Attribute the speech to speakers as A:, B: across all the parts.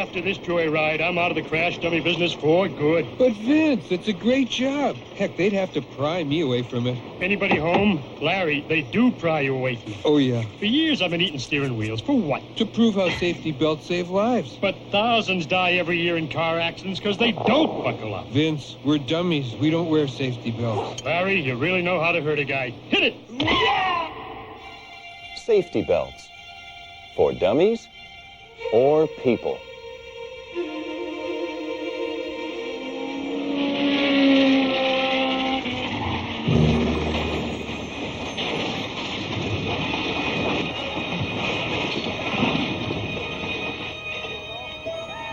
A: After this joyride, I'm out of the crash dummy business for good.
B: But Vince, it's a great job. Heck, they'd have to pry me away from it.
A: Anybody home? Larry, they do pry you away from it.
B: Oh, yeah.
A: For years, I've been eating steering wheels. For what?
B: To prove how safety belts save lives.
A: But thousands die every year in car accidents because they don't buckle up.
B: Vince, we're dummies. We don't wear safety belts.
A: Larry, you really know how to hurt a guy. Hit it!
C: Safety belts. For dummies or people?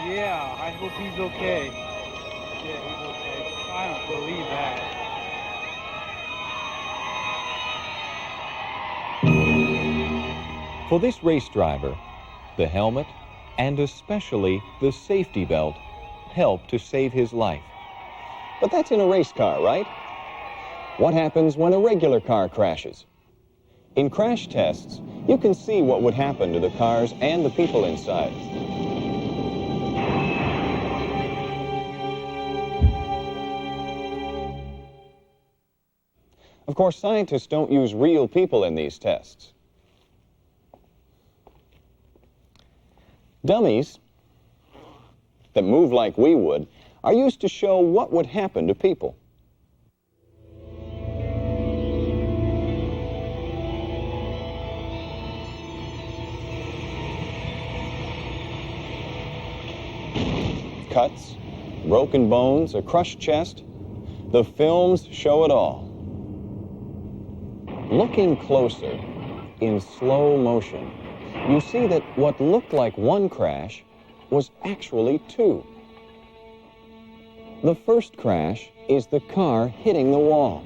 D: Yeah, I hope he's okay. Yeah, he's okay. I don't believe that.
C: For this race driver, the helmet, and especially the safety belt, help to save his life. But that's in a race car, right? What happens when a regular car crashes? In crash tests, you can see what would happen to the cars and the people inside. Of course, scientists don't use real people in these tests. Dummies that move like we would are used to show what would happen to people. Cuts, broken bones, a crushed chest, the films show it all. Looking closer, in slow motion, you see that what looked like one crash was actually two. The first crash is the car hitting the wall.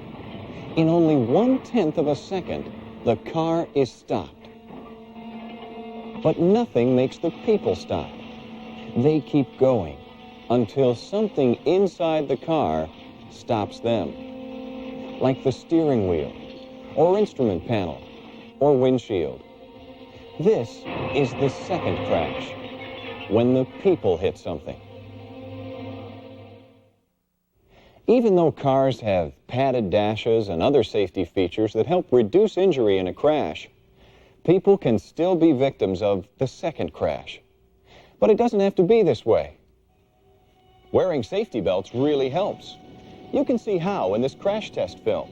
C: In only 1/10 of a second, the car is stopped. But nothing makes the people stop. They keep going until something inside the car stops them, like the steering wheel, or instrument panel, or windshield. This is the second crash, when the people hit something. Even though cars have padded dashes and other safety features that help reduce injury in a crash, people can still be victims of the second crash. But it doesn't have to be this way. Wearing safety belts really helps. You can see how in this crash test film.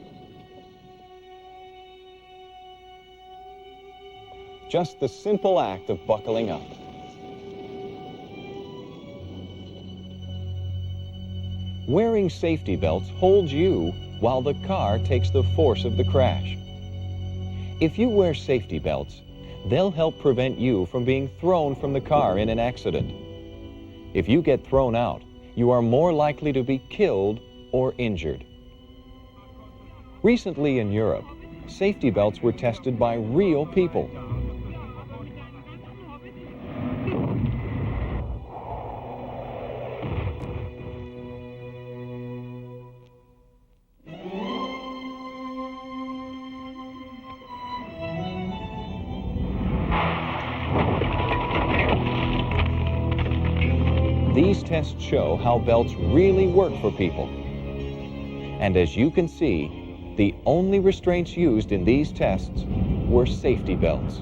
C: Just the simple act of buckling up. Wearing safety belts holds you while the car takes the force of the crash. If you wear safety belts, they'll help prevent you from being thrown from the car in an accident. If you get thrown out, you are more likely to be killed or injured. Recently in Europe, safety belts were tested by real people. These tests show how belts really work for people. And as you can see, the only restraints used in these tests were safety belts.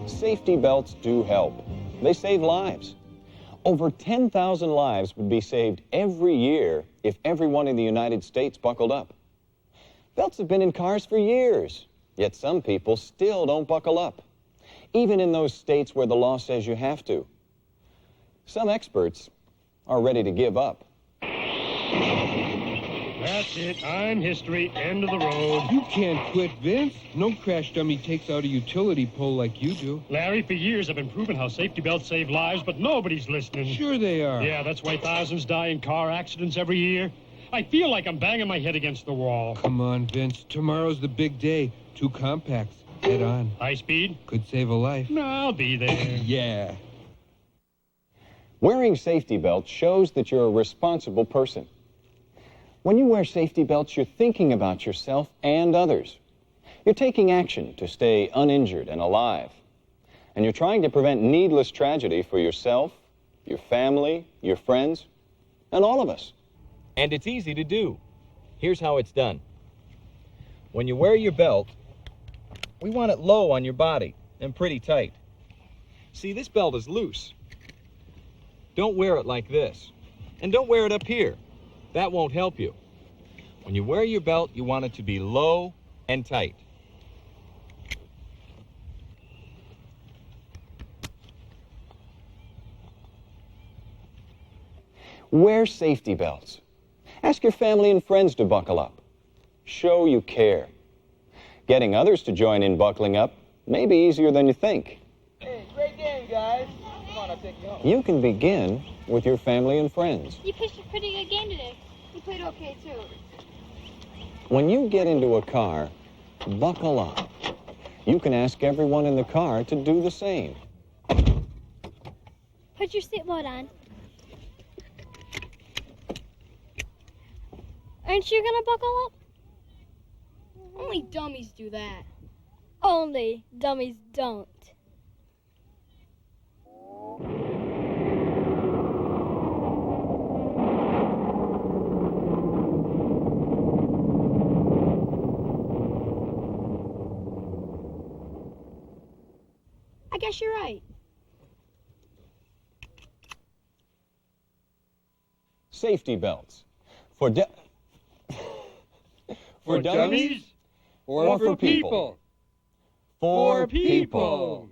C: Safety belts do help. They save lives. Over 10,000 lives would be saved every year if everyone in the United States buckled up. Belts have been in cars for years, yet some people still don't buckle up, even in those states where the law says you have to. Some experts are ready to give up.
A: That's it. I'm history. End of the road.
B: You can't quit, Vince. No crash dummy takes out a utility pole like you do.
A: Larry, for years I've been proving how safety belts save lives, but nobody's listening.
B: Sure they are.
A: Yeah, that's why thousands die in car accidents every year. I feel like I'm banging my head against the wall.
B: Come on, Vince. Tomorrow's the big day. 2 compacts. Head on.
A: High speed?
B: Could save a life.
A: No, I'll be there.
B: Yeah.
C: Wearing safety belts shows that you're a responsible person. When you wear safety belts, you're thinking about yourself and others. You're taking action to stay uninjured and alive. And you're trying to prevent needless tragedy for yourself, your family, your friends, and all of us.
E: And it's easy to do. Here's how it's done. When you wear your belt, we want it low on your body and pretty tight. See, this belt is loose. Don't wear it like this. And don't wear it up here. That won't help you. When you wear your belt, you want it to be low and tight.
C: Wear safety belts. Ask your family and friends to buckle up. Show you care. Getting others to join in buckling up may be easier than you think.
D: Hey, great game, guys. Come on, I'll take you home.
C: You can begin with your family and friends.
F: You pitched a pretty good game today. You played okay, too.
C: When you get into a car, buckle up. You can ask everyone in the car to do the same.
F: Put your seatbelt on. Aren't you gonna buckle up?
G: Only dummies do that.
F: Only dummies don't.
G: I guess you're right.
C: Safety belts. For dummies
B: or for people?
C: For
B: people.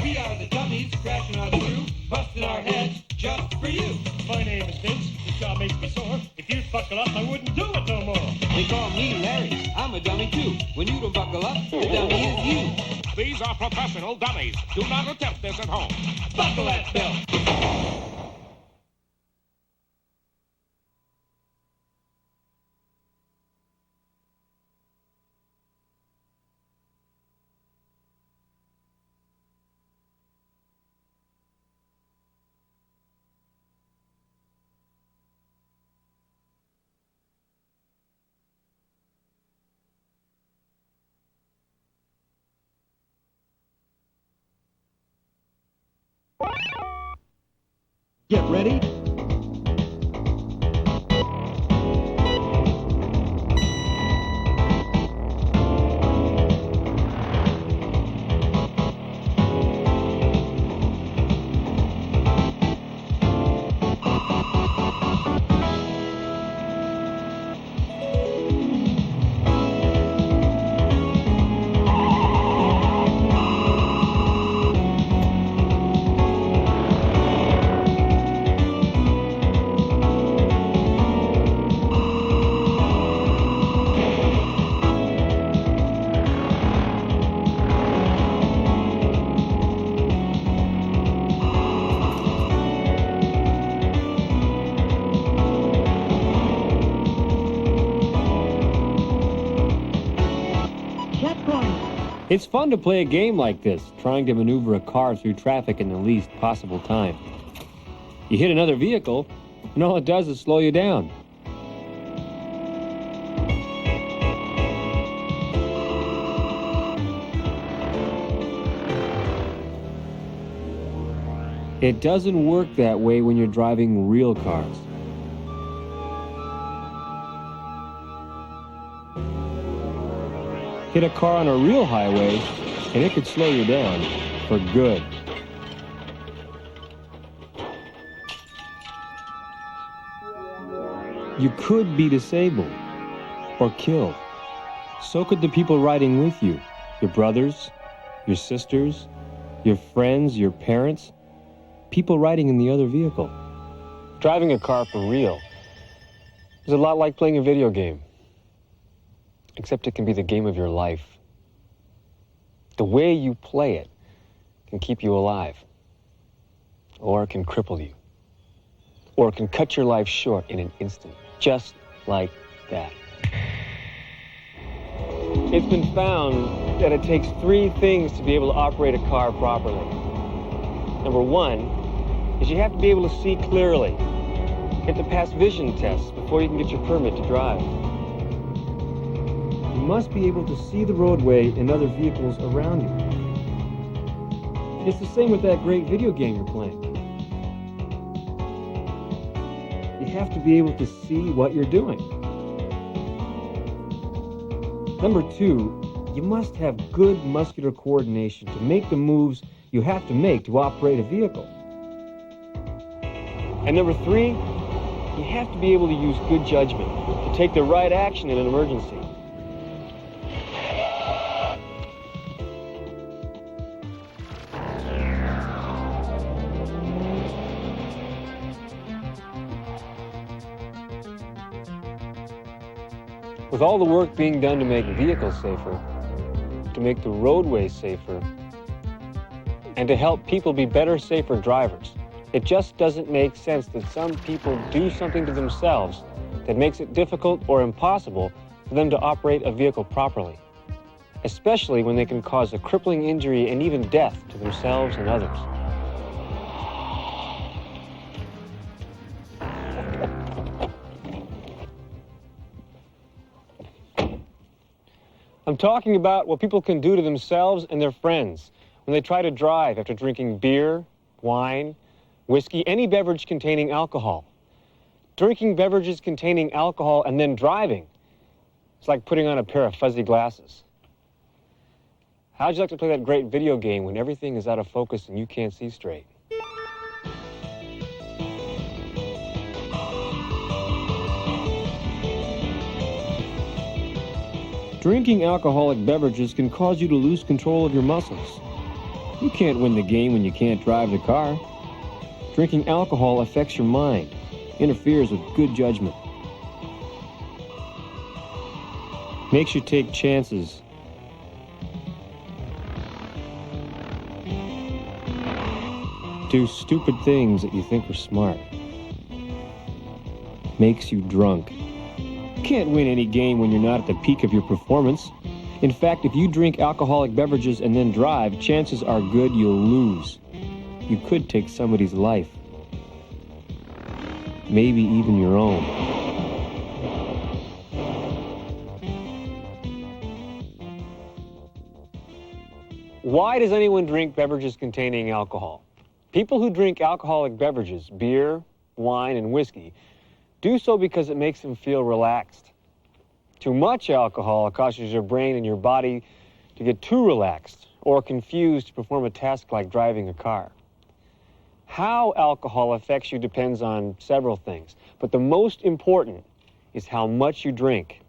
H: We are the dummies, crashing our through, busting our heads just for you.
A: My name is Vince. This job makes me sore. If you'd buckle up, I wouldn't do it no more.
H: They call me Larry. I'm a dummy too. When you don't buckle up, the dummy is you.
I: These are professional dummies. Do not attempt this at home.
H: Buckle that belt.
B: Get ready.
J: It's fun to play a game like this, trying to maneuver a car through traffic in the least possible time. You hit another vehicle, and all it does is slow you down. It doesn't work that way when you're driving real cars. Hit a car on a real highway, and it could slow you down for good. You could be disabled or killed. So could the people riding with you, your brothers, your sisters, your friends, your parents, people riding in the other vehicle.
K: Driving a car for real is a lot like playing a video game. Except it can be the game of your life. The way you play it can keep you alive. Or it can cripple you. Or it can cut your life short in an instant. Just like that. It's been found that it takes 3 things to be able to operate a car properly. Number one is you have to be able to see clearly. You have to pass vision tests before you can get your permit to drive.
J: You must be able to see the roadway and other vehicles around you. It's the same with that great video game you're playing. You have to be able to see what you're doing. Number two, you must have good muscular coordination to make the moves you have to make to operate a vehicle.
K: And number three, you have to be able to use good judgment to take the right action in an emergency. With all the work being done to make vehicles safer, to make the roadways safer, and to help people be better, safer drivers, it just doesn't make sense that some people do something to themselves that makes it difficult or impossible for them to operate a vehicle properly, especially when they can cause a crippling injury and even death to themselves and others. I'm talking about what people can do to themselves and their friends when they try to drive after drinking beer, wine, whiskey, any beverage containing alcohol. Drinking beverages containing alcohol and then driving, it's like putting on a pair of fuzzy glasses. How'd you like to play that great video game when everything is out of focus and you can't see straight?
J: Drinking alcoholic beverages can cause you to lose control of your muscles. You can't win the game when you can't drive the car. Drinking alcohol affects your mind, interferes with good judgment. Makes you take chances. Do stupid things that you think are smart. Makes you drunk. You can't win any game when you're not at the peak of your performance. In fact, if you drink alcoholic beverages and then drive, chances are good you'll lose. You could take somebody's life. Maybe even your own.
K: Why does anyone drink beverages containing alcohol? People who drink alcoholic beverages, beer, wine, and whiskey, do so because it makes them feel relaxed. Too much alcohol causes your brain and your body to get too relaxed or confused to perform a task like driving a car. How alcohol affects you depends on several things, but the most important is how much you drink.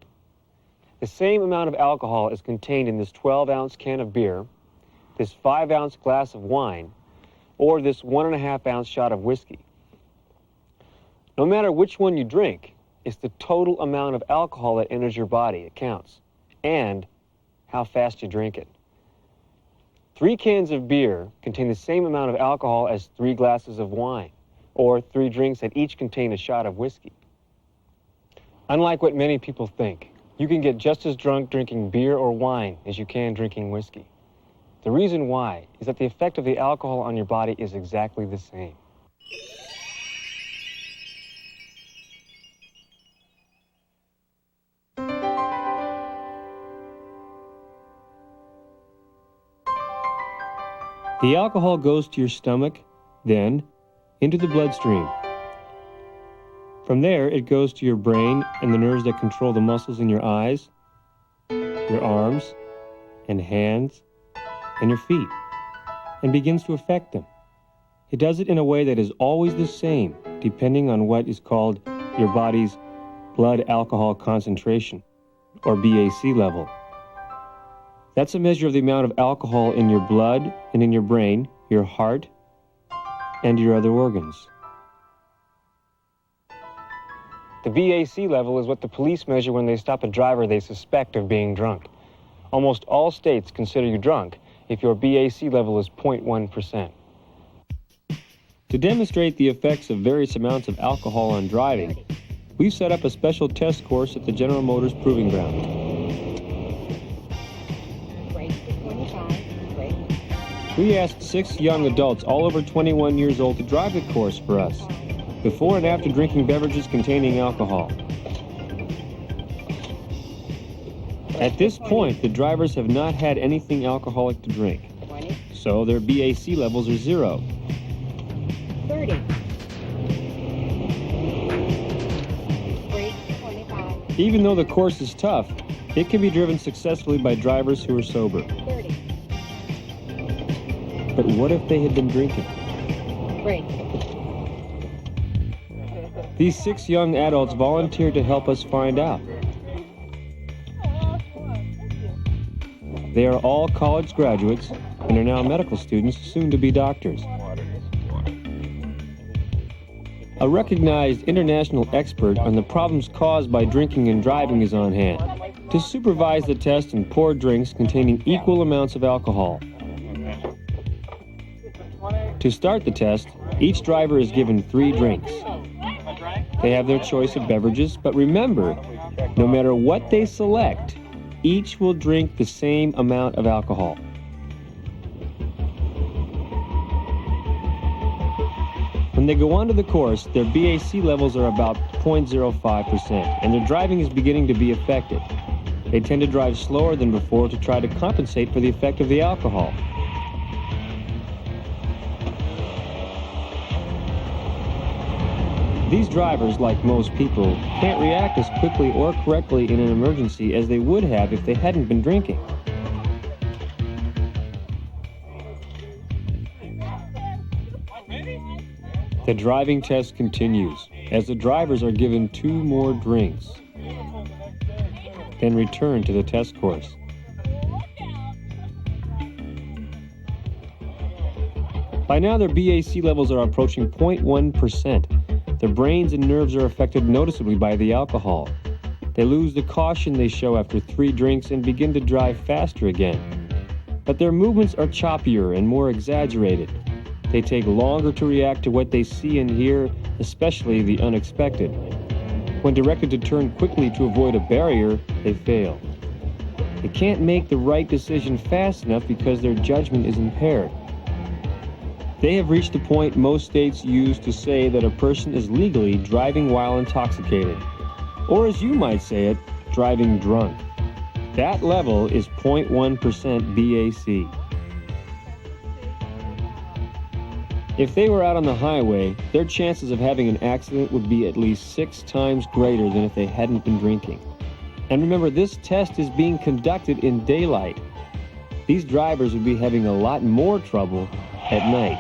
K: The same amount of alcohol is contained in this 12-ounce can of beer, this 5-ounce glass of wine, or this 1.5-ounce shot of whiskey. No matter which one you drink, it's the total amount of alcohol that enters your body that counts, and how fast you drink it. 3 cans of beer contain the same amount of alcohol as 3 glasses of wine, or 3 drinks that each contain a shot of whiskey. Unlike what many people think, you can get just as drunk drinking beer or wine as you can drinking whiskey. The reason why is that the effect of the alcohol on your body is exactly the same.
J: The alcohol goes to your stomach, then into the bloodstream. From there, it goes to your brain and the nerves that control the muscles in your eyes, your arms, and hands, and your feet, and begins to affect them. It does it in a way that is always the same, depending on what is called your body's blood alcohol concentration, or BAC level. That's a measure of the amount of alcohol in your blood and in your brain, your heart, and your other organs.
K: The BAC level is what the police measure when they stop a driver they suspect of being drunk. Almost all states consider you drunk if your BAC level is 0.1%.
J: To demonstrate the effects of various amounts of alcohol on driving, we've set up a special test course at the General Motors Proving Ground. We asked 6 young adults, all over 21 years old, to drive the course for us, before and after drinking beverages containing alcohol. At this point, the drivers have not had anything alcoholic to drink, so their BAC levels are 0.
L: 30. Break 25.
J: Even though the course is tough, it can be driven successfully by drivers who are sober.
L: 30.
J: But what if they had been drinking?
L: Break.
J: These 6 young adults volunteered to help us find out. They are all college graduates and are now medical students, soon to be doctors. A recognized international expert on the problems caused by drinking and driving is on hand to supervise the test and pour drinks containing equal amounts of alcohol. To start the test, each driver is given 3 drinks. They have their choice of beverages, but remember, no matter what they select, each will drink the same amount of alcohol. When they go onto the course, their BAC levels are about 0.05%, and their driving is beginning to be affected. They tend to drive slower than before to try to compensate for the effect of the alcohol. These drivers, like most people, can't react as quickly or correctly in an emergency as they would have if they hadn't been drinking. The driving test continues as the drivers are given 2 more drinks, then return to the test course. By now, their BAC levels are approaching 0.1%. Their brains and nerves are affected noticeably by the alcohol. They lose the caution they show after 3 drinks and begin to drive faster again. But their movements are choppier and more exaggerated. They take longer to react to what they see and hear, especially the unexpected. When directed to turn quickly to avoid a barrier, they fail. They can't make the right decision fast enough because their judgment is impaired. They have reached the point most states use to say that a person is legally driving while intoxicated, or as you might say it, driving drunk. That level is 0.1% BAC. If they were out on the highway, their chances of having an accident would be at least 6 times greater than if they hadn't been drinking. And remember, this test is being conducted in daylight. These drivers would be having a lot more trouble at night.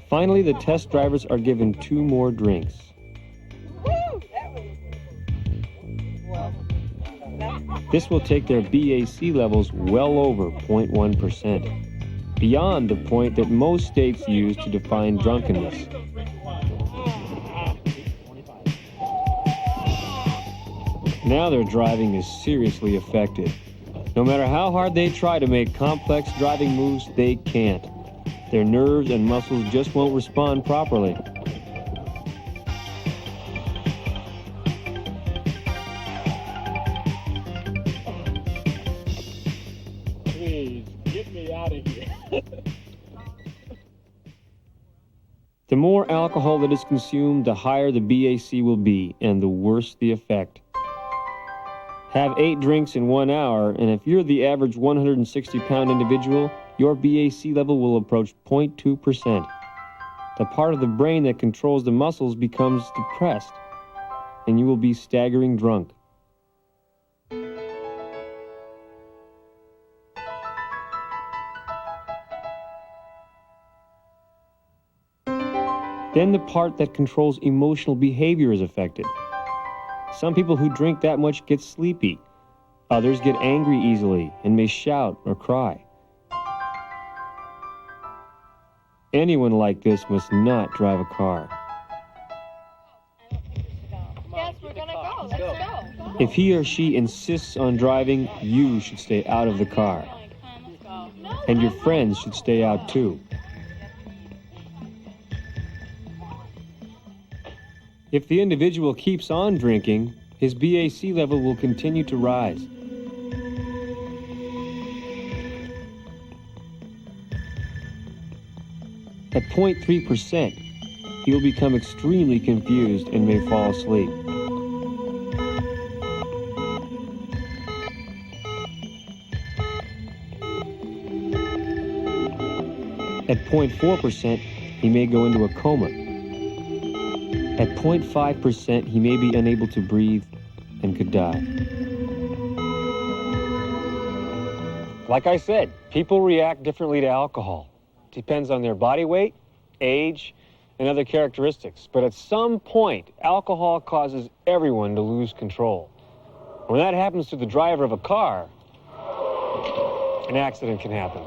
J: Finally, the test drivers are given 2 more drinks. This will take their BAC levels well over 0.1%, beyond the point that most states use to define drunkenness. Now their driving is seriously affected. No matter how hard they try to make complex driving moves, they can't. Their nerves and muscles just won't respond properly.
A: Please, get me out of here.
J: The more alcohol that is consumed, the higher the BAC will be, and the worse the effect. Have 8 drinks in 1 hour, and if you're the average 160-pound individual, your BAC level will approach 0.2%. The part of the brain that controls the muscles becomes depressed, and you will be staggering drunk. Then the part that controls emotional behavior is affected. Some people who drink that much get sleepy. Others get angry easily and may shout or cry. Anyone like this must not drive a car.
F: Yes, we're gonna go. Let's go.
J: If he or she insists on driving, you should stay out of the car. And your friends should stay out too. If the individual keeps on drinking, his BAC level will continue to rise. 0.3%, he will become extremely confused and may fall asleep. At 0.4%, he may go into a coma. At 0.5%, he may be unable to breathe and could die.
K: Like I said, people react differently to alcohol. Depends on their body weight, age, and other characteristics. But at some point, alcohol causes everyone to lose control. When that happens to the driver of a car, an accident can happen.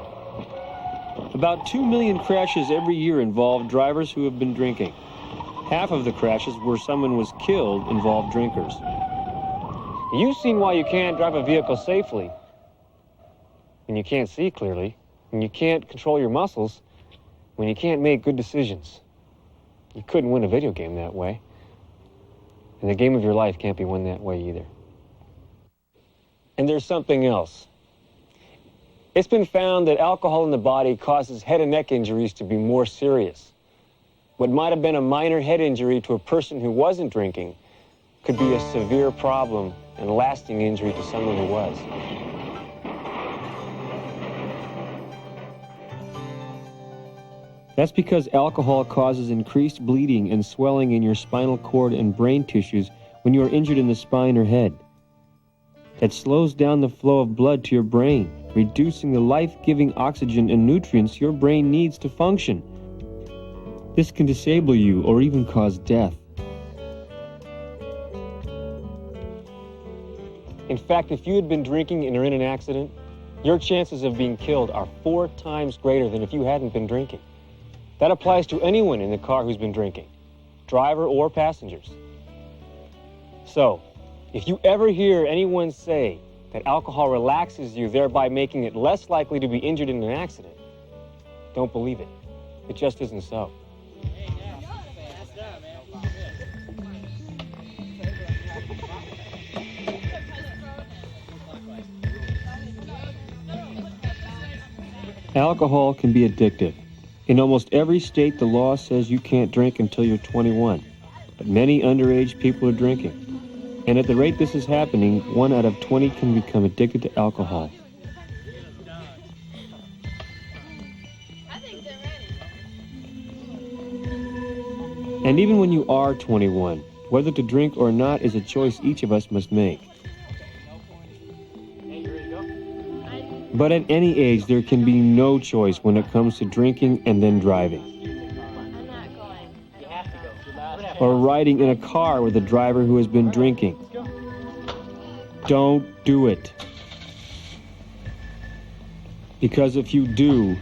J: About 2 million crashes every year involve drivers who have been drinking. Half of the crashes where someone was killed involved drinkers.
K: You've seen why you can't drive a vehicle safely. When you can't see clearly, when you can't control your muscles, when you can't make good decisions. You couldn't win a video game that way. And the game of your life can't be won that way either. And there's something else. It's been found that alcohol in the body causes head and neck injuries to be more serious. What might have been a minor head injury to a person who wasn't drinking could be a severe problem and lasting injury to someone who was.
J: That's because alcohol causes increased bleeding and swelling in your spinal cord and brain tissues when you are injured in the spine or head. That slows down the flow of blood to your brain, reducing the life-giving oxygen and nutrients your brain needs to function. This can disable you or even cause death.
K: In fact, if you had been drinking and are in an accident, your chances of being killed are 4 times greater than if you hadn't been drinking. That applies to anyone in the car who's been drinking, driver or passengers. So, if you ever hear anyone say that alcohol relaxes you, thereby making it less likely to be injured in an accident, don't believe it. It just isn't so.
J: Alcohol can be addictive. In almost every state, the law says you can't drink until you're 21, but many underage people are drinking. And at the rate this is happening, 1 out of 20 can become addicted to alcohol. And even when you are 21, whether to drink or not is a choice each of us must make. But at any age, there can be no choice when it comes to drinking and then driving. Or riding in a car with a driver who has been drinking. Don't do it. Because if you do,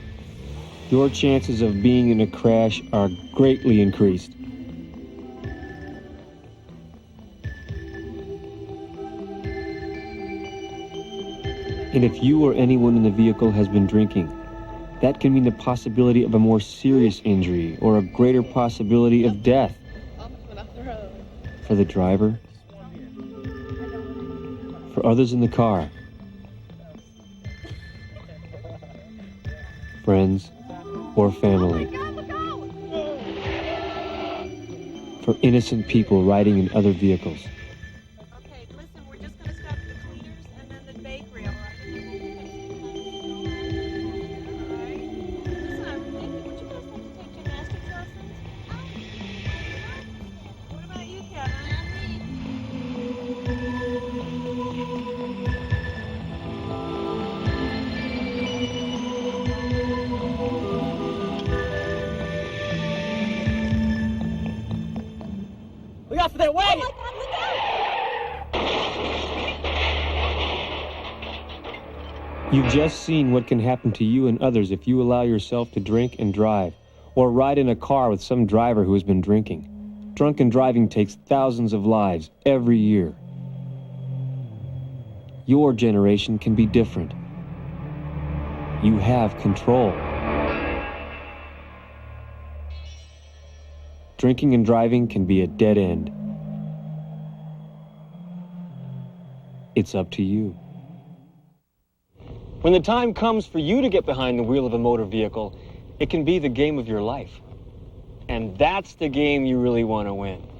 J: your chances of being in a crash are greatly increased. And if you or anyone in the vehicle has been drinking, that can mean the possibility of a more serious injury or a greater possibility of death. For the driver, for others in the car, friends, or family. For innocent people riding in other vehicles.
M: Look out for that wagon!
J: You've just seen what can happen to you and others if you allow yourself to drink and drive, or ride in a car with some driver who has been drinking. Drunken driving takes thousands of lives every year. Your generation can be different. You have control. Drinking and driving can be a dead end. It's up to you.
K: When the time comes for you to get behind the wheel of a motor vehicle, it can be the game of your life. And that's the game you really want to win.